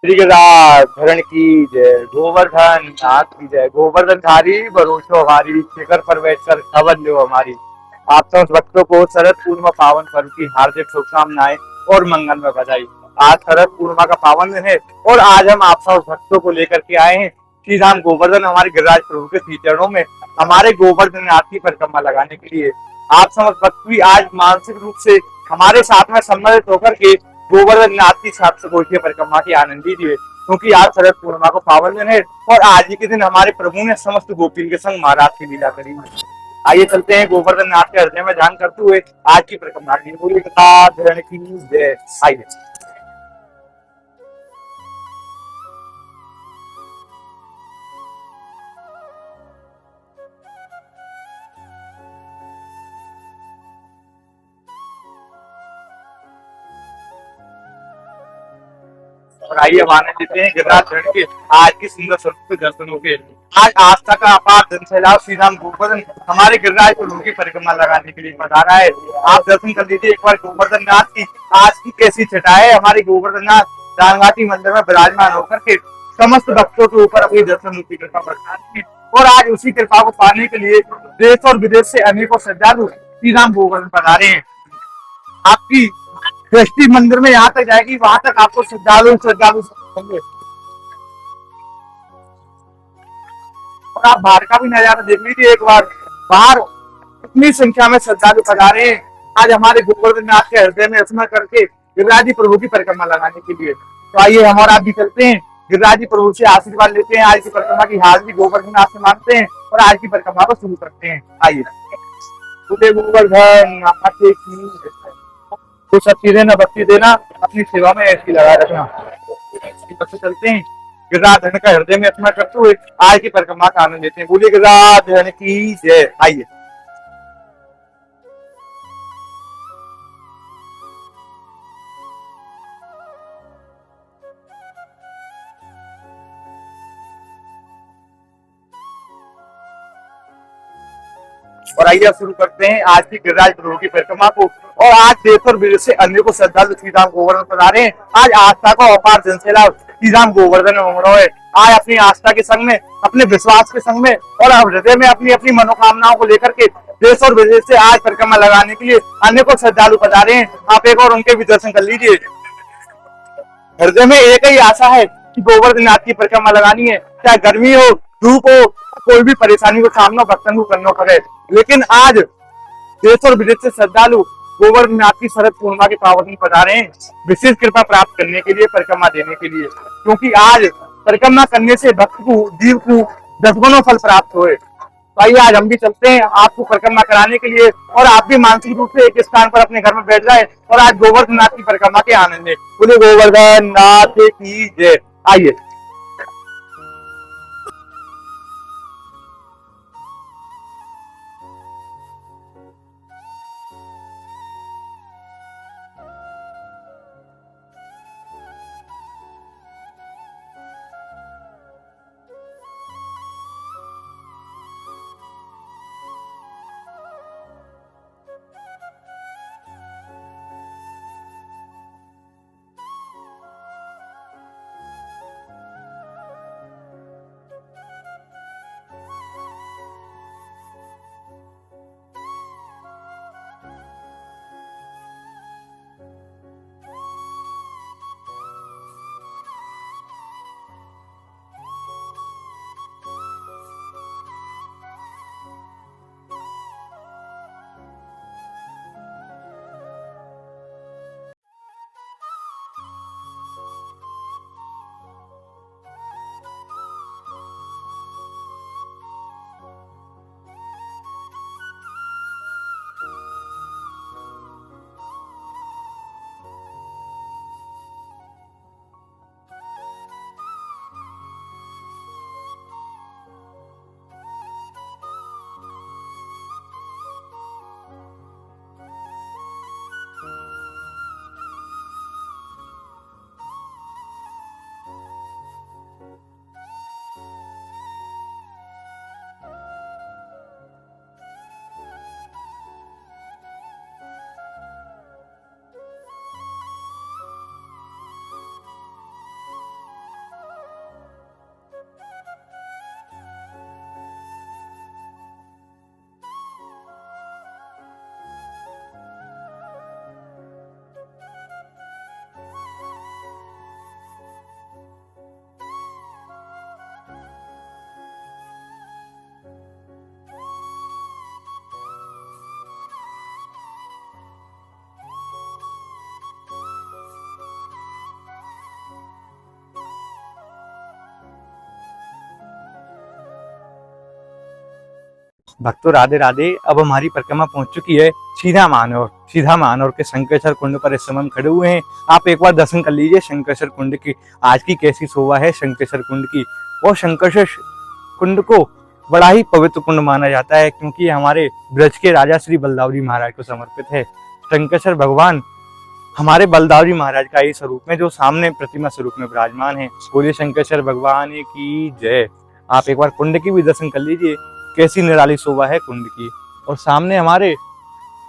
श्री गजानन धरण की जय। गोवर्धन नाथ की जय। गोवर्धन धारी भरोसो हमारी, शिखर पर बैठकर खबर लो हमारी। आप समस्त भक्तों को शरद पूर्णिमा पावन पर्व की हार्दिक शुभकामनाएं और मंगल में बधाई। आज शरद पूर्णिमा का पावन दिन है और आज हम आप सब भक्तों को लेकर के आए हैं श्री राम गोवर्धन हमारे गिरिराज प्रभु के श्री चरणों में हमारे गोवर्धन नाथ की परिक्रमा लगाने के लिए। आप समस्त भक्त भी आज मानसिक रूप से हमारे साथ में सम्मिलित होकर के गोवर्धन नाथ की सात सौ परिक्रमा की आनंद लीजिए, क्योंकि आज शरद पूर्णिमा को पावन दिन है और आज ही के दिन हमारे प्रभु ने समस्त गोपियों के संग महाराज की लीला करी। आइए चलते हैं गोवर्धन नाथ के हृदय में ध्यान करते हुए आज की परिक्रमा की। बोलिए धरण की जय। आइए और आइए हम आनंद लेते हैं गिरिराज धरण के आज की सुंदर स्वरूप के दर्शनों के। आज आस्था का अपार जन सैलाब श्री राम गोवर्धन हमारे गिरिराज प्रभु की परिक्रमा लगाने के लिए पधारा है। आप दर्शन कर लीजिए एक बार गोवर्धन नाथ की आज की कैसी छटा है। हमारे गोवर्धन नाथ रामघाटी मंदिर में विराजमान होकर के समस्त भक्तों के ऊपर अपनी दर्शन रूपी कृपा बरसाती है और आज उसी कृपा को पाने के लिए देश और विदेश से अनेकों श्रद्धालु श्री राम गोवर्धन पधारे हैं। आपकी दृष्टि मंदिर में यहाँ तक जाएगी, वहां तक आपको श्रद्धालु श्रद्धालु होंगे और आप बाहर का भी नजारा देख लीजिए एक बार। बाहर इतनी संख्या में श्रद्धालु पधारे हैं आज हमारे गोवर्धन नाथ के हृदय में स्मरण करके गिरिराज प्रभु की परिक्रमा लगाने के लिए। तो आइए हम और आप भी चलते हैं, गिरिराज प्रभु से आशीर्वाद लेते हैं, आज की परिक्रमा की हाजिरी गोवर्धन नाथ से मांगते हैं और आज की परिक्रमा को शुरू करते हैं। आइए गोवर्धन नाथ की तो शक्ति देना भक्ति देना अपनी सेवा में ऐसी लगा रखना। चलते हैं गिरिराज धरण का हृदय में स्मरण करते हुए आज की परिक्रमा का आनंद लेते हैं। बोलिए गिरिराज धरण की जय। आइए और आइए अब शुरू करते हैं आज की गिरिराज प्रभु की परिक्रमा को। और आज देश और विदेश से अन्य को श्रद्धालु श्री राम गोवर्धन पधारे हैं। आज आस्था का अपार जनसैलाब श्री राम गोवर्धन में उमड़ा है। आज अपनी आस्था के संग में अपने विश्वास के संग में और हृदय में अपनी अपनी मनोकामनाओं को लेकर के देश और विदेश से आज परिक्रमा लगाने के लिए अनेकों श्रद्धालु पधारे हैं। आप एक और उनके भी दर्शन कर लीजिए। हृदय में एक ही आशा है कि गोवर्धन नाथ की परिक्रमा लगानी है, चाहे गर्मी हो धूप हो कोई भी परेशानी को सामना भक्तों को करना पड़े। लेकिन आज देश और विदेश से श्रद्धालु गोवर्धन नाथ की शरद पूर्णिमा के पावन दिन पधारे हैं विशेष कृपा प्राप्त करने के लिए, परिक्रमा देने के लिए, क्योंकि आज परिक्रमा करने से भक्त को जीव को 10 गुना फल प्राप्त हुए। तो आइए आज हम भी चलते हैं आपको परिक्रमा कराने के लिए और आप भी मानसिक रूप से एक स्थान पर अपने घर में बैठ जाए और आज गोवर्धन नाथ की परिक्रमा के आनंद ले। बोले गोवर्धन नाथ की जय। आइए भक्तों राधे राधे। अब हमारी परिक्रमा पहुंच चुकी है सीधा मानौर के शंकरेश्वर कुंड पर इस समय हम खड़े हुए हैं। आप एक बार दर्शन कर लीजिए शंकरेश्वर कुंड की। आज की कैसी शोभा है शंकरेश्वर कुंड की। और शंकरेश्वर कुंड को बड़ा ही पवित्र कुंड माना जाता है, क्योंकि हमारे ब्रज के राजा श्री बलदावरी महाराज को समर्पित है। शंकरेश्वर भगवान हमारे बलदावरी महाराज का ही स्वरूप है, जो सामने प्रतिमा स्वरूप में विराजमान है। बोलिए शंकरेश्वर भगवान की जय। आप एक बार कुंड की भी दर्शन कर लीजिए, कैसी निराली शोभा है कुंड की। और सामने हमारे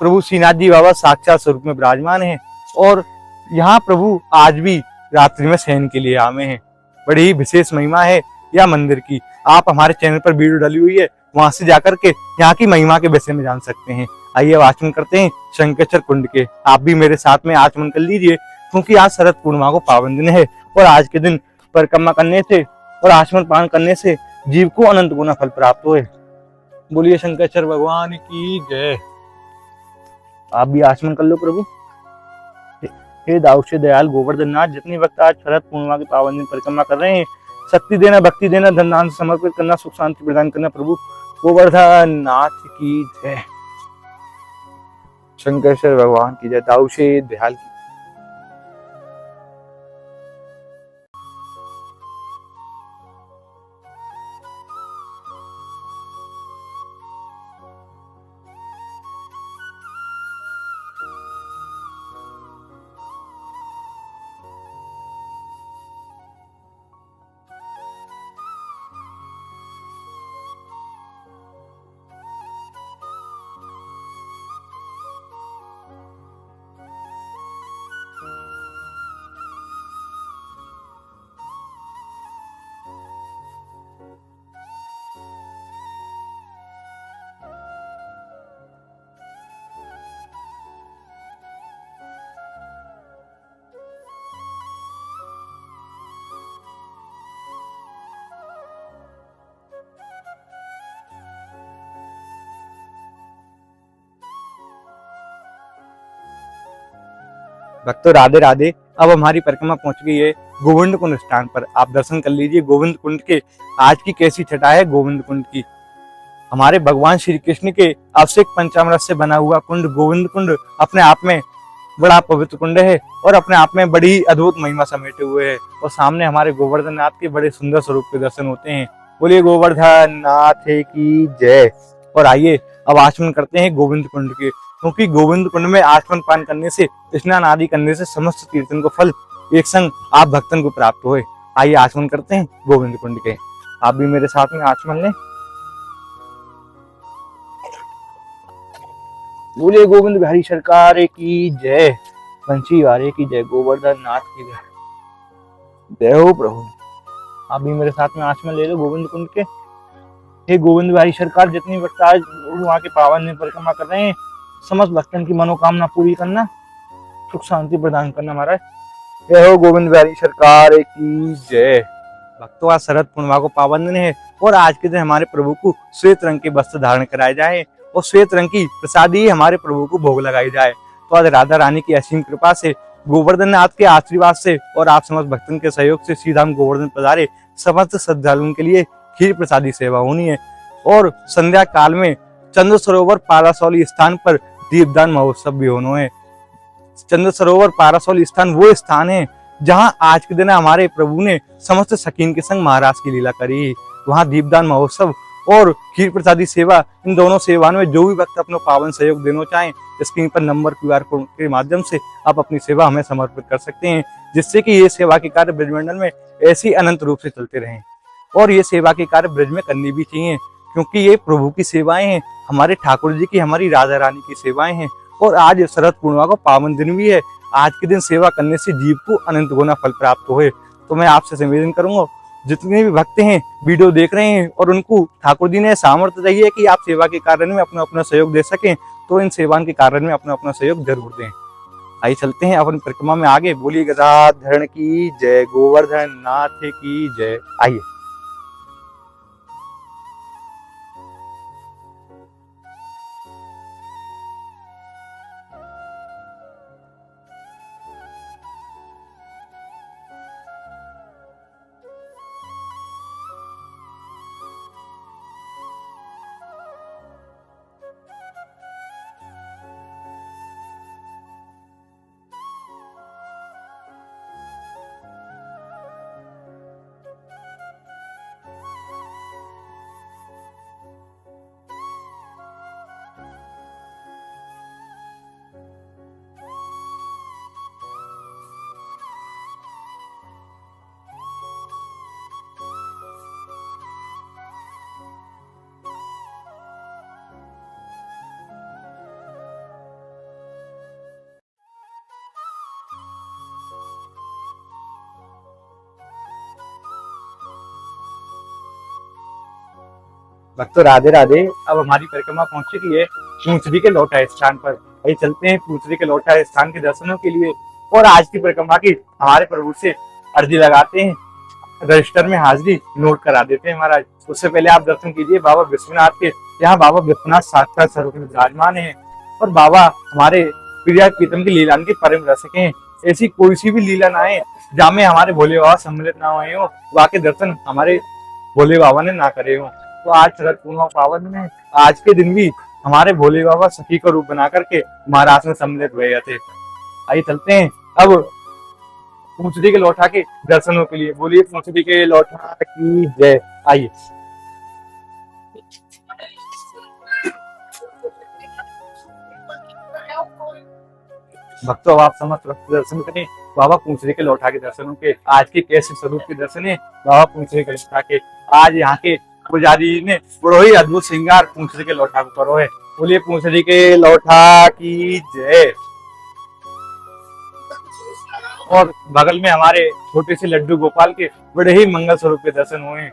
प्रभु श्रीनाथ जी बाबा साक्षात स्वरूप में विराजमान है। और यहाँ प्रभु आज भी रात्रि में शयन के लिए आए हैं। बड़ी ही विशेष महिमा है यह मंदिर की। आप हमारे चैनल पर वीडियो डाली हुई है, वहां से जाकर के यहाँ की महिमा के विषय में जान सकते हैं। आइए अब आचमन करते हैं शंकरेश्वर कुंड के। आप भी मेरे साथ में आचमन कर लीजिए, क्योंकि आज शरद पूर्णिमा को पावन दिन है। और आज के दिन परिक्रमा करने से और आचमन पान करने से जीव को अनंत गुना फल प्राप्त हुए। बोलिए शंकरेश्वर भगवान की जय। आप भी आचमन कर लो प्रभु। हे दाऊद दयाल गोवर्धन नाथ, जितने वक्त आज शरद पूर्णिमा के पावन दिन परिक्रमा कर रहे हैं, शक्ति देना, भक्ति देना, धन दान समर्पित करना, सुख शांति प्रदान करना प्रभु गोवर्धन नाथ की जय। शंकरेश्वर भगवान की जय। दाऊद दयाल की। भक्तों राधे राधे। अब हमारी परिक्रमा पहुंच गई है गोविंद कुंड स्थान पर। आप दर्शन कर लीजिए गोविंद कुंड के। आज की कैसी छटा है गोविंद कुंड की। हमारे भगवान श्री कृष्ण के अभिषेक पंचामृत से बना हुआ कुंड गोविंद कुंड अपने आप में बड़ा पवित्र कुंड है और अपने आप में बड़ी अद्भुत महिमा समेटे हुए है। और सामने हमारे गोवर्धन नाथ के बड़े सुंदर स्वरूप के दर्शन होते हैं। बोलिए गोवर्धन नाथ की जय। और आइए अब आचमन करते हैं गोविंद कुंड के, क्योंकि गोविंद कुंड में आचमन पान करने से, स्नान आदि करने से समस्त कीर्तन को फल एक संग आप भक्तन को प्राप्त हुए। आइए आचमन करते हैं गोविंद कुंड के। आप भी मेरे साथ में आचमन लें। बोलिए गोविंद बिहारी सरकार की जय। बंसी वारे की जय। गोवर्धन नाथ की जय। जय हो प्रभु। आप भी मेरे साथ में आचमन ले लो गोविंद कुंड के। हे गोविंद बिहारी सरकार, जितनी भक्त आज वहाँ के पावन दिन परिक्रमा कर रहे हैं, समस्त भक्तन की मनोकामना पूरी करना, सुख शांति प्रदान करना महाराज। जय हो गोविंद बिहारी सरकार की जय। भक्तों आज शरद पूर्णिमा को पावन दिन है और आज के दिन हमारे प्रभु को श्वेत रंग के वस्त्र धारण कराए जाए और श्वेत रंग की प्रसादी हमारे प्रभु को भोग लगाई जाए। तो आज राधा रानी की असीम कृपा से, गोवर्धन नाथ के आशीर्वाद से और आप समस्त भक्तों के सहयोग से सीधा हम गोवर्धन पधारे समस्त श्रद्धालुओं के लिए खीर प्रसादी सेवा होनी है। और संध्या काल में चंद्र सरोवर पारासौली स्थान पर दीपदान महोत्सव भी होना है। चंद्र सरोवर पारासौली स्थान वो स्थान है जहां आज के दिन हमारे प्रभु ने समस्त सकीन के संग महाराज की लीला करी। वहां दीपदान महोत्सव और खीर प्रसादी सेवा, इन दोनों सेवाओं में जो भी वक्त अपना पावन सहयोग देना चाहें, स्क्रीन पर नंबर QR कोड के माध्यम से आप अपनी सेवा हमें समर्पित कर सकते हैं, जिससे कि ये सेवा के कार्य ब्रजमंडल में ऐसी अनंत रूप से चलते रहें। और ये सेवा के कार्य ब्रज में करनी भी चाहिए, क्योंकि ये प्रभु की सेवाएं हैं, हमारे ठाकुर जी की, हमारी राधा रानी की सेवाएं हैं। और आज शरद पूर्णिमा को पावन दिन भी है। आज के दिन सेवा करने से जीव को अनंत गुना फल प्राप्त हो। तो मैं आपसे निवेदन करूंगा, जितने भी भक्त हैं वीडियो देख रहे हैं और उनको ठाकुर जी ने सामर्थ्य दी है कि आप सेवा के कार्य में अपना अपना सहयोग दे सकें, तो इन सेवा के कार्य में अपना अपना सहयोग जरूर दें। आइए चलते हैं अपन परिक्रमा में आगे। बोलिए गदाधरण की जय, गोवर्धन नाथ की जय। आइए। भक्तों राधे राधे। अब हमारी परिक्रमा पहुंच चुकी है पूंछड़ी के लौटा स्थान पर। वही चलते हैं पूंछड़ी के लौटा स्थान के दर्शनों के लिए और आज की परिक्रमा की हमारे प्रभु से अर्जी लगाते हैं, रजिस्टर में हाजिरी नोट करा देते हैं महाराज। उससे पहले आप दर्शन कीजिए बाबा विश्वनाथ के। यहाँ बाबा विश्वनाथ साक्षात स्वरूप में विराजमान है और बाबा हमारे प्रिया प्रीतम की लीला के परम रसिक हैं। ऐसी कोई सी भी लीला ना है जहाँ में हमारे भोले बाबा सम्मिलित ना हुए हो, वहाँ के दर्शन हमारे भोले बाबा ने ना करे हो। तो आज शरद पूर्णिमा पावन में आज के दिन भी हमारे भोले बाबा सखी का रूप बना करके महाराज में सम्मिलित हुए थे। आइए चलते हैं अब पूंछड़ी के लौटा के दर्शनों के लिए। बोलिए पूंछड़ी के लौटा की जय। आइए भक्तों, आप समस्त दर्शन करें बाबा पूंछड़ी के लौटा के दर्शनों के। आज के कैसे स्वरूप के दर्शन है बाबा पूंछड़ी के लौटा के। आज यहाँ के पुजारी ने बड़ो ही अद्भुत श्रृंगार पूंछड़ी के लौटा को करो है। बोलिए पूंछड़ी के लौटा की जय। और बगल में हमारे छोटे से लड्डू गोपाल के बड़े ही मंगल स्वरूप के दर्शन हुए हैं।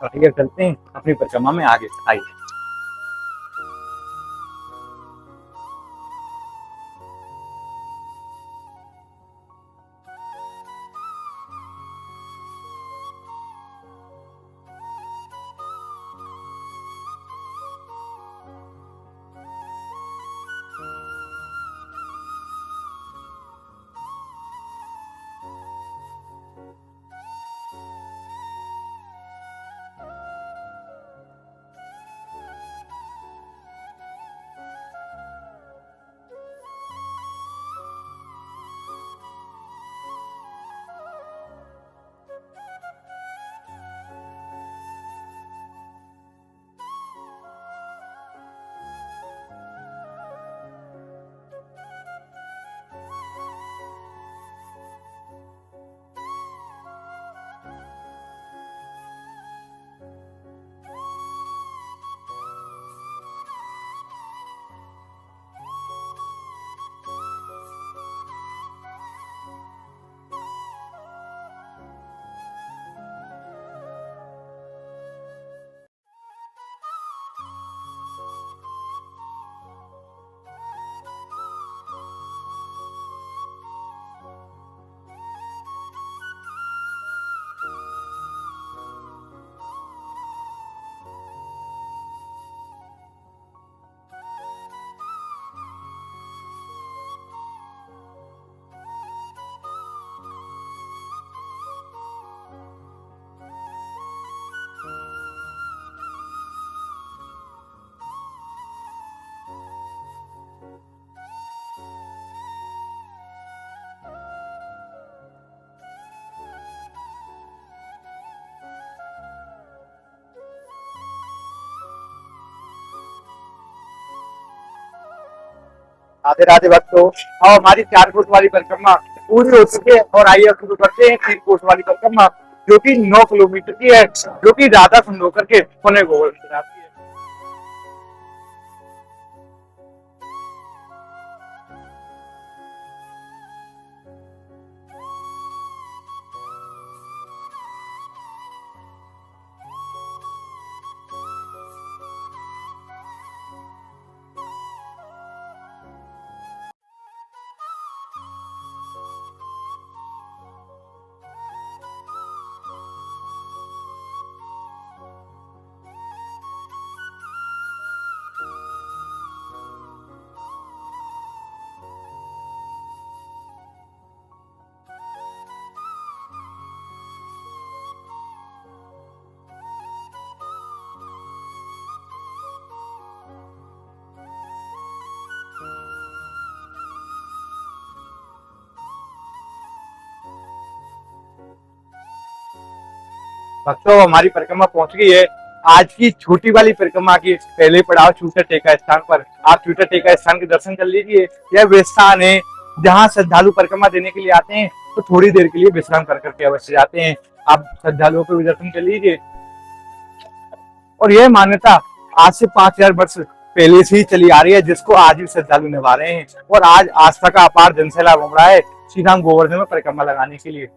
आगे चलते हैं अपनी परिक्रमा में आगे। आइए राधे राधे भक्तों। और हमारी 4 कोस वाली परिक्रमा पूरी हो चुकी है और आइए शुरू करते हैं 3 कोस वाली परिक्रमा जो कि 9 किलोमीटर की है, जो कि राधा कुंड होकर के पुणे गोवर्धन आती है। भक्तों, हमारी परिक्रमा पहुंच गई है आज की छोटी वाली परिक्रमा की पहले पड़ाव छूटा टेका स्थान पर। आप छूटा टेका स्थान के दर्शन कर लीजिए। यह वे स्थान है जहाँ श्रद्धालु परिक्रमा देने के लिए आते हैं तो थोड़ी देर के लिए विश्राम कर करके अवश्य जाते हैं। आप श्रद्धालुओं को भी दर्शन कर लीजिए। और यह मान्यता आज से 5000 वर्ष पहले से ही चली आ रही है, जिसको आज भी श्रद्धालु निभा रहे हैं। और आज आस्था का अपार जनसैलाब उमड़ा है श्री धाम गोवर्धन में परिक्रमा लगाने के लिए।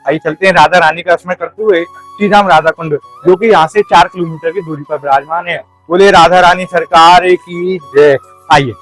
आइए चलते हैं राधा रानी का दर्शन करते हुए श्री धाम राधा कुंड, जो कि यहाँ से 4 किलोमीटर की दूरी पर विराजमान है। बोले राधा रानी सरकार की जय। आइए।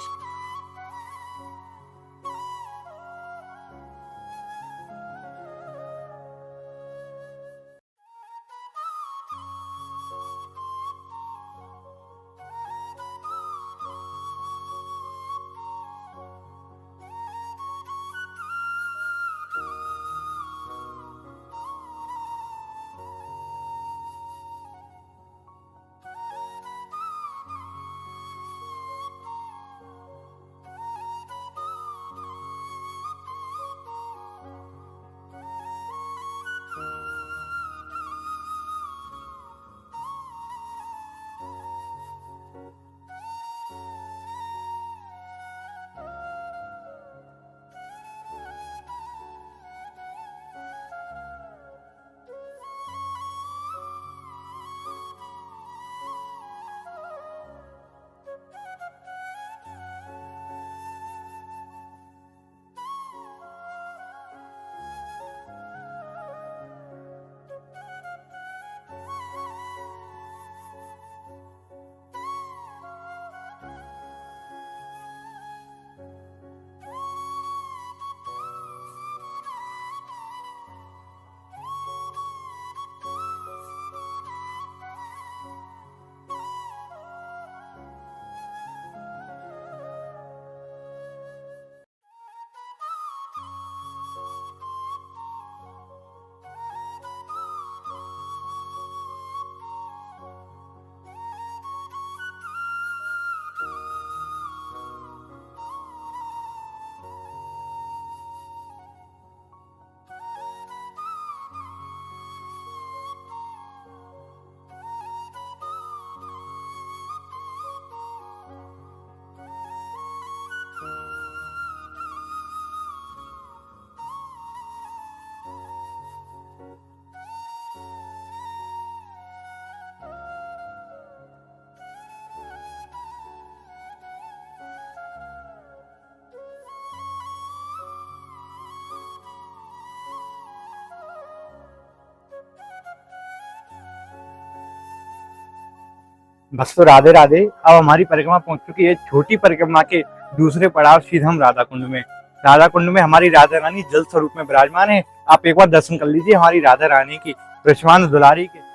बस तो राधे राधे। अब हमारी परिक्रमा पहुंच चुकी है छोटी परिक्रमा के दूसरे पड़ाव श्री धाम राधा कुंड में। राधा कुंड में हमारी राधा रानी जल स्वरूप में विराजमान है। आप एक बार दर्शन कर लीजिए हमारी राधा रानी की, विश्वान दुलारी के।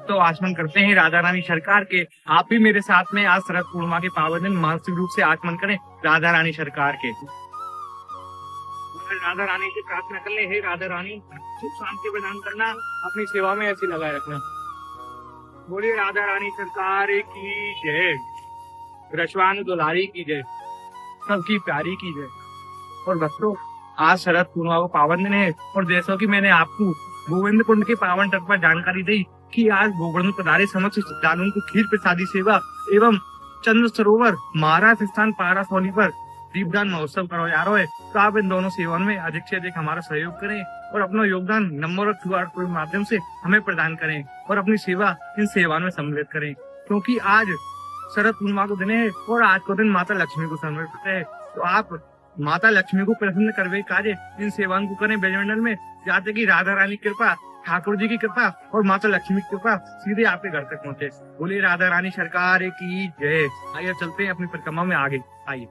तो आचमन करते हैं राधा रानी सरकार के। आप भी मेरे साथ में आज शरद पूर्णिमा के पावन दिन मानसिक रूप से आचमन करें राधा रानी सरकार के। राधा रानी से प्रार्थना कर ले, हे राधा रानी सुख शांति प्रदान करना, अपनी सेवा में ऐसी लगाए रखना। बोलिए राधा रानी सरकार की जय, रशवान दुलारी की जय, सबकी प्यारी की जय। और बच्चों, आज शरद पूर्णिमा को पावन दिन है और जैसा कि मैंने आपको गोविंद कुंड के पावन तट पर जानकारी दी कि आज गोवर्धन पधारे समस्त श्रद्धालुओं को खीर प्रसादी सेवा एवं चंद्र सरोवर महाराज स्थान पारासौनी पर दीपदान महोत्सव करवाया जा रहा है। तो आप इन दोनों सेवाओं में अधिक से अधिक हमारा सहयोग करें और अपना योगदान नंबर और QR कोड के माध्यम से हमें प्रदान करें और अपनी सेवा इन सेवाओं में सम्मिलित करें, क्योंकि आज शरद पूर्णिमा को दिन है और आज को दिन माता लक्ष्मी को समर्पित है। तो आप माता लक्ष्मी को प्रसन्न करवे कार्य इन सेवाओं को करें ब्रजमंडल में, जाते कि राधा रानी की कृपा, ठाकुर जी की कृपा और माता लक्ष्मी की कृपा सीधे आपके घर तक पहुंचे। बोलिए राधा रानी सरकार की जय। आइए चलते हैं अपनी परिक्रमा में आगे। आइए।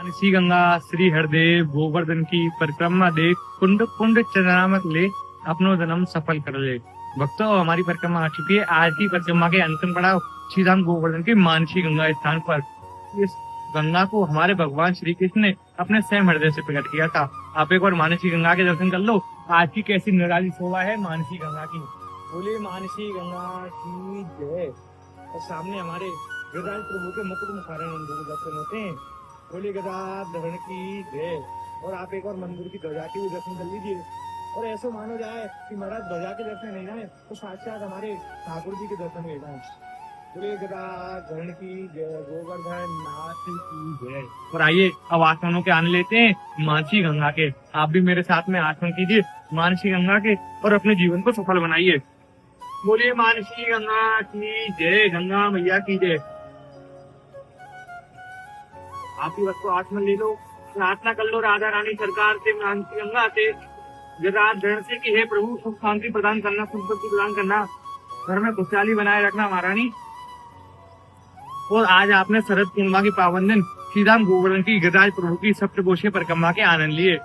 मानसी गंगा श्री हरदेव गोवर्धन की परिक्रमा देख कुंड कुंड चरणामत ले अपनो जन्म सफल कर ले। भक्तों, हमारी परिक्रमा आ चुकी है। आज की परिक्रमा के अंतिम पड़ाव श्री राम गोवर्धन के मानसी गंगा स्थान पर। इस गंगा को हमारे भगवान श्री कृष्ण ने अपने स्वयं हृदय से प्रकट किया था। आप एक बार मानसी गंगा के दर्शन कर लो। आज की कैसी निराली शोभा है मानसी गंगा की। बोले मानसी गंगा की जय। और सामने हमारे गदाधर प्रभु के मुकुट मुखारण मंदिर के दर्शन होते हैं। बोले गदाधर की जय। और आप एक और मंदिर की ध्वजा के भी दर्शन कर लीजिए। और ऐसा मानो जाए कि महाराज ध्वजा के दर्शन नहीं जाए तो साक्षात हमारे ठाकुर जी के दर्शन हो जाए। बोले गदाधर की जय, गोवर्धन नाथ की जय। और आइए अब आसनों के आने लेते हैं मानसी गंगा के। आप भी मेरे साथ में आसन कीजिए मानसी गंगा के और अपने जीवन को सफल बनाइए। बोलिए मानसी गंगा की जय, गंगा मैया की जय। आप ही बस को आसमान ले लो, प्रार्थना कर लो राधा रानी सरकार से, मानसी गंगा से, गदाधर से कि हे प्रभु सुख शांति प्रदान करना, संपत्ति प्रदान करना, घर में खुशहाली बनाए रखना महारानी। और आज आपने शरद पूर्णिमा के पावन दिन श्री राम गोवर्धन की गदाधर प्रभु की सप्तकोशीय परिक्रमा के आनंद लिए।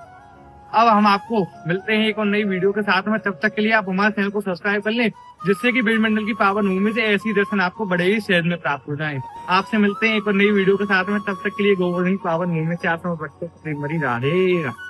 अब हम आपको मिलते हैं एक और नई वीडियो के साथ में। तब तक के लिए आप हमारे चैनल को सब्सक्राइब कर लें, जिससे कि ब्रजमंडल की पावन भूमि से ऐसी दर्शन आपको बड़े ही सहज में प्राप्त हो जाए। आपसे मिलते हैं एक और नई वीडियो के साथ में। तब तक के लिए गोवर्धन की पावन भूमि से आप राधे।